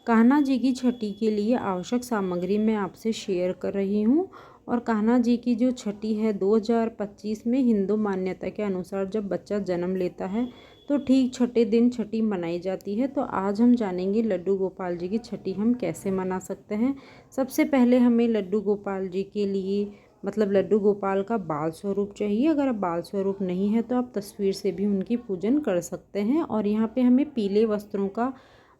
कान्हा जी की छठी के लिए आवश्यक सामग्री मैं आपसे शेयर कर रही हूँ। और कान्हा जी की जो छठी है 2025 में हिंदू मान्यता के अनुसार जब बच्चा जन्म लेता है तो ठीक छठे दिन छठी मनाई जाती है। तो आज हम जानेंगे लड्डू गोपाल जी की छठी हम कैसे मना सकते हैं। सबसे पहले हमें लड्डू गोपाल जी के लिए मतलब लड्डू गोपाल का बाल स्वरूप चाहिए। अगर आप बाल स्वरूप नहीं है तो आप तस्वीर से भी उनकी पूजन कर सकते हैं। और यहाँ पे हमें पीले वस्त्रों का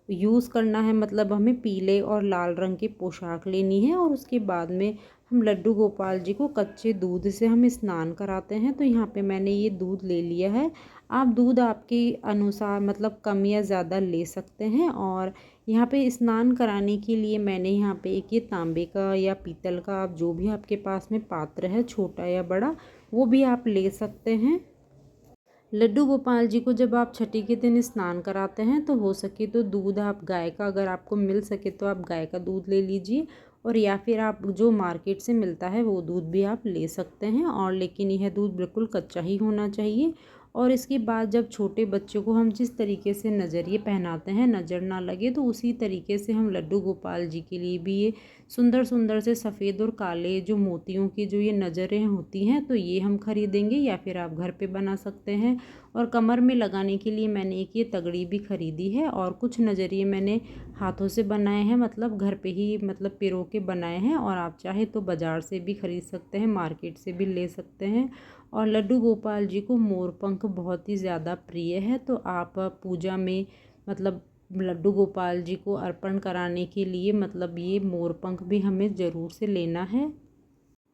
यूज़ करना है, मतलब हमें पीले और लाल रंग की पोशाक लेनी है। और उसके बाद में हम लड्डू गोपाल जी को कच्चे दूध से हम स्नान कराते हैं। तो यहाँ पे मैंने ये दूध ले लिया है। आप दूध आपके अनुसार मतलब कम या ज़्यादा ले सकते हैं। और यहाँ पे स्नान कराने के लिए मैंने यहाँ पे एक ये तांबे का या पीतल का, आप जो भी आपके पास में पात्र है छोटा या बड़ा वो भी आप ले सकते हैं। लड्डू गोपाल जी को जब आप छठी के दिन स्नान कराते हैं तो हो सके तो दूध आप गाय का, अगर आपको मिल सके तो आप गाय का दूध ले लीजिए। और या फिर आप जो मार्केट से मिलता है वो दूध भी आप ले सकते हैं। और लेकिन यह दूध बिल्कुल कच्चा ही होना चाहिए। और इसके बाद जब छोटे बच्चों को हम जिस तरीके से नज़रिए पहनाते हैं नज़र ना लगे, तो उसी तरीके से हम लड्डू गोपाल जी के लिए भी ये सुंदर सुंदर से सफ़ेद और काले जो मोतियों की जो ये नज़रें होती हैं तो ये हम खरीदेंगे, या फिर आप घर पे बना सकते हैं। और कमर में लगाने के लिए मैंने एक ये तगड़ी भी ख़रीदी है। और कुछ नज़रिए मैंने हाथों से बनाए हैं, मतलब घर पे ही मतलब पिरो के बनाए हैं। और आप चाहे तो बाज़ार से भी ख़रीद सकते हैं, मार्केट से भी ले सकते हैं। और लड्डू गोपाल जी को मोर पंख बहुत ही ज़्यादा प्रिय है। तो आप पूजा में मतलब लड्डू गोपाल जी को अर्पण कराने के लिए मतलब ये मोर पंख भी हमें ज़रूर से लेना है।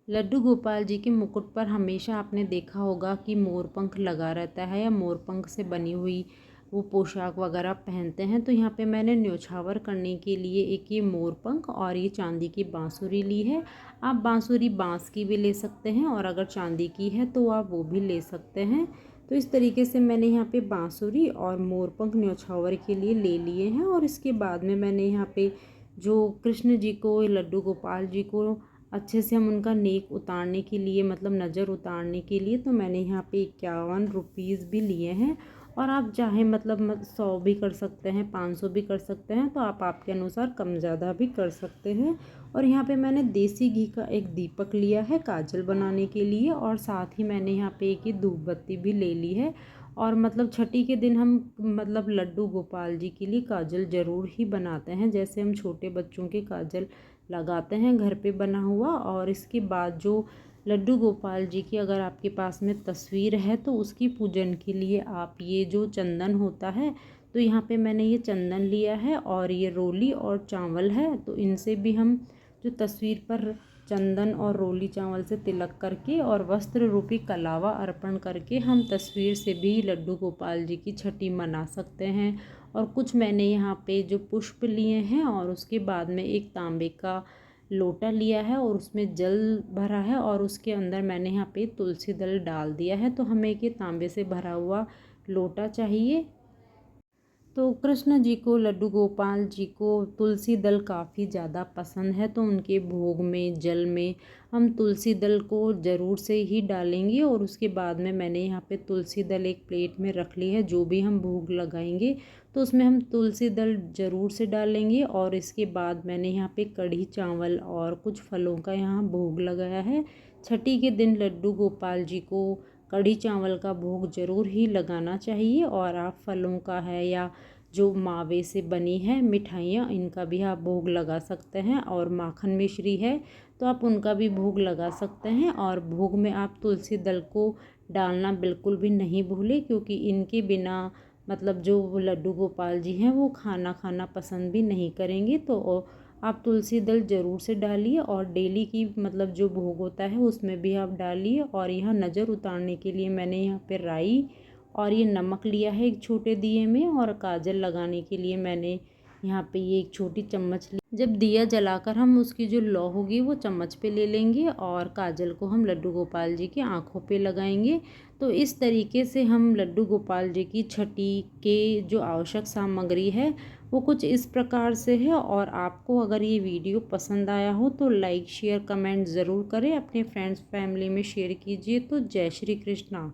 लड्डू गोपाल जी के मुकुट पर हमेशा आपने देखा होगा कि मोरपंख लगा रहता है या मोरपंख से बनी हुई वो पोशाक वगैरह पहनते हैं। तो यहाँ पे मैंने न्योछावर करने के लिए एक ये मोरपंख और ये चांदी की बांसुरी ली है। आप बांसुरी बांस की भी ले सकते हैं और अगर चांदी की है तो आप वो भी ले सकते हैं। तो इस तरीके से मैंने यहाँ पे बांसुरी और मोरपंख न्योछावर के लिए ले लिए हैं। और इसके बाद में मैंने यहाँ पे जो कृष्ण जी को लड्डू गोपाल जी को अच्छे से हम उनका नेक उतारने के लिए मतलब नज़र उतारने के लिए तो मैंने यहाँ पे 51 रुपीज़ भी लिए हैं। और आप चाहे मतलब 100 भी कर सकते हैं, 500 भी कर सकते हैं, तो आप आपके अनुसार कम ज़्यादा भी कर सकते हैं। और यहाँ पे मैंने देसी घी का एक दीपक लिया है काजल बनाने के लिए। और साथ ही मैंने यहाँ पे एक ही धूप बत्ती भी ले ली है। और मतलब छठी के दिन हम मतलब लड्डू गोपाल जी के लिए काजल ज़रूर ही बनाते हैं, जैसे हम छोटे बच्चों के काजल लगाते हैं घर पे बना हुआ। और इसके बाद जो लड्डू गोपाल जी की अगर आपके पास में तस्वीर है तो उसकी पूजन के लिए आप ये जो चंदन होता है तो यहाँ पे मैंने ये चंदन लिया है। और ये रोली और चावल है, तो इनसे भी हम जो तस्वीर पर चंदन और रोली चावल से तिलक करके और वस्त्र रूपी कलावा अर्पण करके हम तस्वीर से भी लड्डू गोपाल जी की छठी मना सकते हैं। और कुछ मैंने यहाँ पे जो पुष्प लिए हैं और उसके बाद में एक तांबे का लोटा लिया है और उसमें जल भरा है और उसके अंदर मैंने यहाँ पे तुलसी दल डाल दिया है। तो हमें एक ये तांबे से भरा हुआ लोटा चाहिए। तो कृष्ण जी को लड्डू गोपाल जी को तुलसी दल काफ़ी ज़्यादा पसंद है, तो उनके भोग में जल में हम तुलसी दल को ज़रूर से ही डालेंगे। और उसके बाद में मैंने यहाँ पे तुलसी दल एक प्लेट में रख ली है। जो भी हम भोग लगाएंगे तो उसमें हम तुलसी दल ज़रूर से डालेंगे। और इसके बाद मैंने यहाँ पे कढ़ी चावल और कुछ फलों का यहाँ भोग लगाया है। छठी के दिन लड्डू गोपाल जी को कढ़ी चावल का भोग ज़रूर ही लगाना चाहिए। और आप फलों का है या जो मावे से बनी है मिठाइयाँ, इनका भी आप भोग लगा सकते हैं। और माखन मिश्री है तो आप उनका भी भोग लगा सकते हैं। और भोग में आप तुलसी दल को डालना बिल्कुल भी नहीं भूलें, क्योंकि इनके बिना मतलब जो लड्डू गोपाल जी हैं वो खाना खाना पसंद भी नहीं करेंगे। तो आप तुलसी दल ज़रूर से डालिए। और डेली की मतलब जो भोग होता है उसमें भी आप डालिए। और यहाँ नज़र उतारने के लिए मैंने यहाँ पे राई और ये नमक लिया है एक छोटे दिए में। और काजल लगाने के लिए मैंने यहाँ पे ये एक छोटी चम्मच ली। जब दिया जलाकर हम उसकी जो लौ होगी वो चम्मच पे ले लेंगे और काजल को हम लड्डू गोपाल जी की आँखों पे लगाएंगे। तो इस तरीके से हम लड्डू गोपाल जी की छठी के जो आवश्यक सामग्री है वो कुछ इस प्रकार से है। और आपको अगर ये वीडियो पसंद आया हो तो लाइक शेयर कमेंट ज़रूर करें, अपने फ्रेंड्स फैमिली में शेयर कीजिए। तो जय श्री कृष्णा।